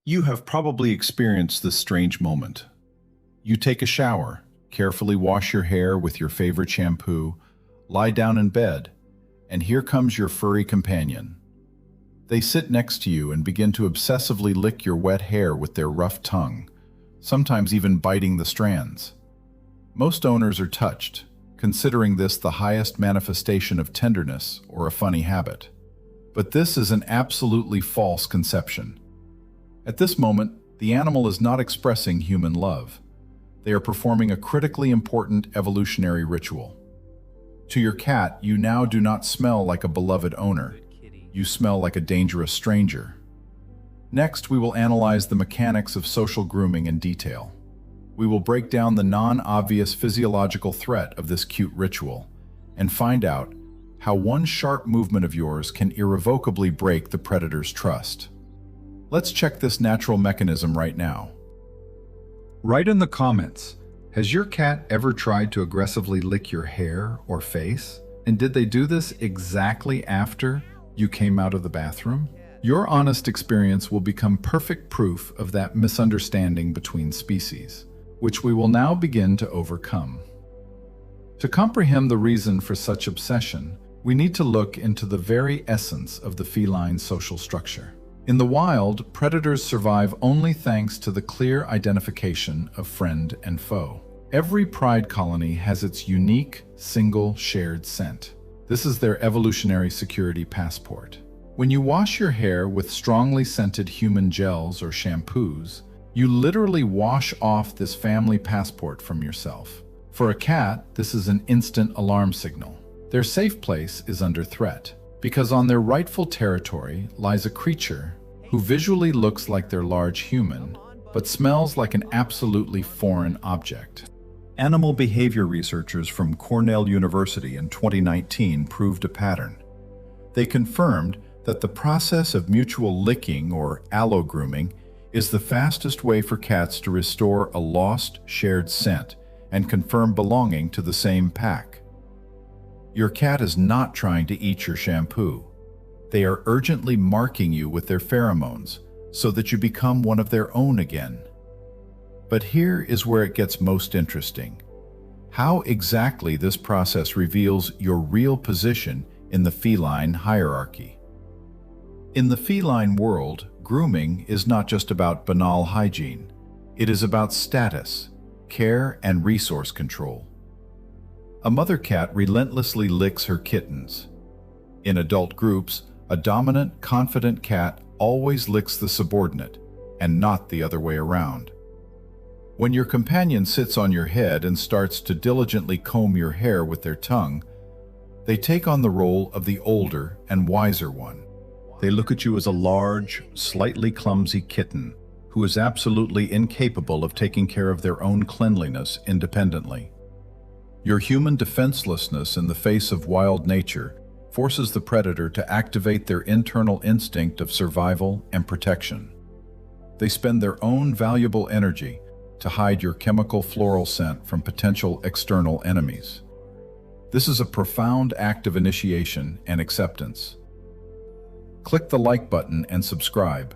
You have probably experienced this strange moment. You take a shower, carefully wash your hair with your favorite shampoo, lie down in bed, and here comes your furry companion. They sit next to you and begin to obsessively lick your wet hair with their rough tongue, sometimes even biting the strands. Most owners are touched, considering this the highest manifestation of tenderness or a funny habit. But this is an absolutely false conception. At this moment, the animal is not expressing human love. They are performing a critically important evolutionary ritual. To your cat, you now do not smell like a beloved owner. You smell like a dangerous stranger. Next, we will analyze the mechanics of social grooming in detail. We will break down the non-obvious physiological threat of this cute ritual and find out how one sharp movement of yours can irrevocably break the predator's trust. Let's check this natural mechanism right now. Write in the comments, has your cat ever tried to aggressively lick your hair or face? And did they do this exactly after you came out of the bathroom? Your honest experience will become perfect proof of that misunderstanding between species, which we will now begin to overcome. To comprehend the reason for such obsession, we need to look into the very essence of the feline social structure. In the wild, predators survive only thanks to the clear identification of friend and foe. Every pride colony has its unique, single, shared scent. This is their evolutionary security passport. When you wash your hair with strongly scented human gels or shampoos, you literally wash off this family passport from yourself. For a cat, this is an instant alarm signal. Their safe place is under threat, because on their rightful territory lies a creature who visually looks like their large human, but smells like an absolutely foreign object. Animal behavior researchers from Cornell University in 2019 proved a pattern. They confirmed that the process of mutual licking, or allogrooming, is the fastest way for cats to restore a lost, shared scent and confirm belonging to the same pack. Your cat is not trying to eat your shampoo. They are urgently marking you with their pheromones so that you become one of their own again. But here is where it gets most interesting. How exactly this process reveals your real position in the feline hierarchy. In the feline world, grooming is not just about banal hygiene. It is about status, care, and resource control. A mother cat relentlessly licks her kittens. In adult groups, a dominant, confident cat always licks the subordinate, and not the other way around. When your companion sits on your head and starts to diligently comb your hair with their tongue, they take on the role of the older and wiser one. They look at you as a large, slightly clumsy kitten who is absolutely incapable of taking care of their own cleanliness independently. Your human defenselessness in the face of wild nature forces the predator to activate their internal instinct of survival and protection. They spend their own valuable energy to hide your chemical floral scent from potential external enemies. This is a profound act of initiation and acceptance. Click the like button and subscribe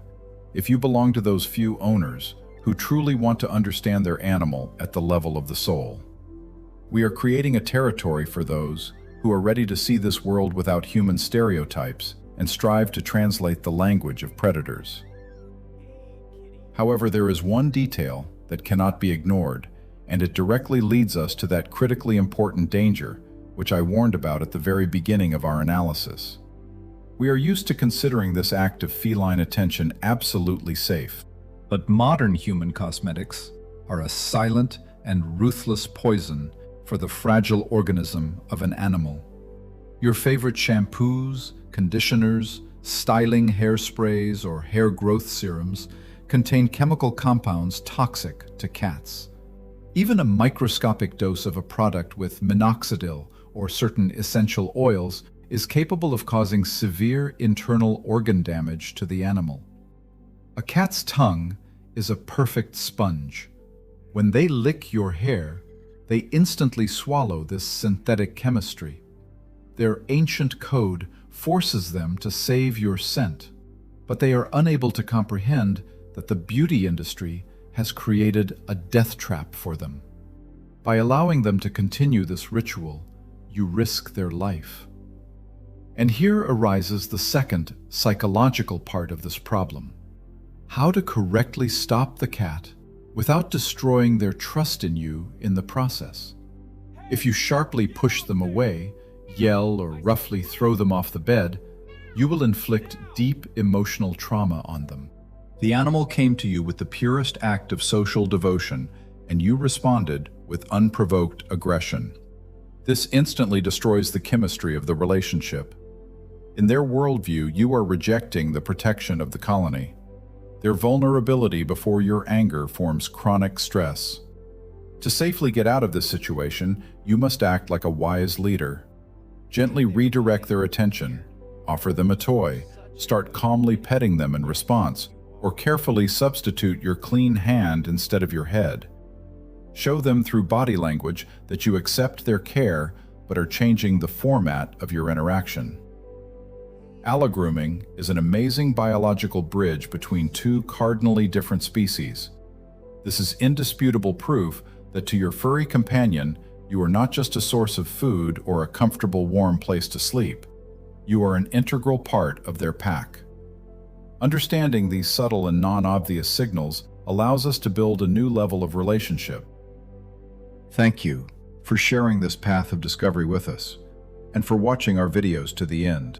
if you belong to those few owners who truly want to understand their animal at the level of the soul. We are creating a territory for those who are ready to see this world without human stereotypes and strive to translate the language of predators. However, there is one detail that cannot be ignored, and it directly leads us to that critically important danger which I warned about at the very beginning of our analysis. We are used to considering this act of feline attention absolutely safe. But modern human cosmetics are a silent and ruthless poison for the fragile organism of an animal. Your favorite shampoos, conditioners, styling hairsprays, or hair growth serums contain chemical compounds toxic to cats. Even a microscopic dose of a product with minoxidil or certain essential oils is capable of causing severe internal organ damage to the animal. A cat's tongue is a perfect sponge. When they lick your hair, they instantly swallow this synthetic chemistry. Their ancient code forces them to save your scent, but they are unable to comprehend that the beauty industry has created a death trap for them. By allowing them to continue this ritual, you risk their life. And here arises the second psychological part of this problem: how to correctly stop the cat without destroying their trust in you in the process. If you sharply push them away, yell, or roughly throw them off the bed, you will inflict deep emotional trauma on them. The animal came to you with the purest act of social devotion, and you responded with unprovoked aggression. This instantly destroys the chemistry of the relationship. In their worldview, you are rejecting the protection of the colony. Their vulnerability before your anger forms chronic stress. To safely get out of this situation, you must act like a wise leader. Gently redirect their attention, offer them a toy, start calmly petting them in response, or carefully substitute your clean hand instead of your head. Show them through body language that you accept their care but are changing the format of your interaction. Allogrooming is an amazing biological bridge between two cardinally different species. This is indisputable proof that to your furry companion, you are not just a source of food or a comfortable, warm place to sleep. You are an integral part of their pack. Understanding these subtle and non-obvious signals allows us to build a new level of relationship. Thank you for sharing this path of discovery with us, and for watching our videos to the end.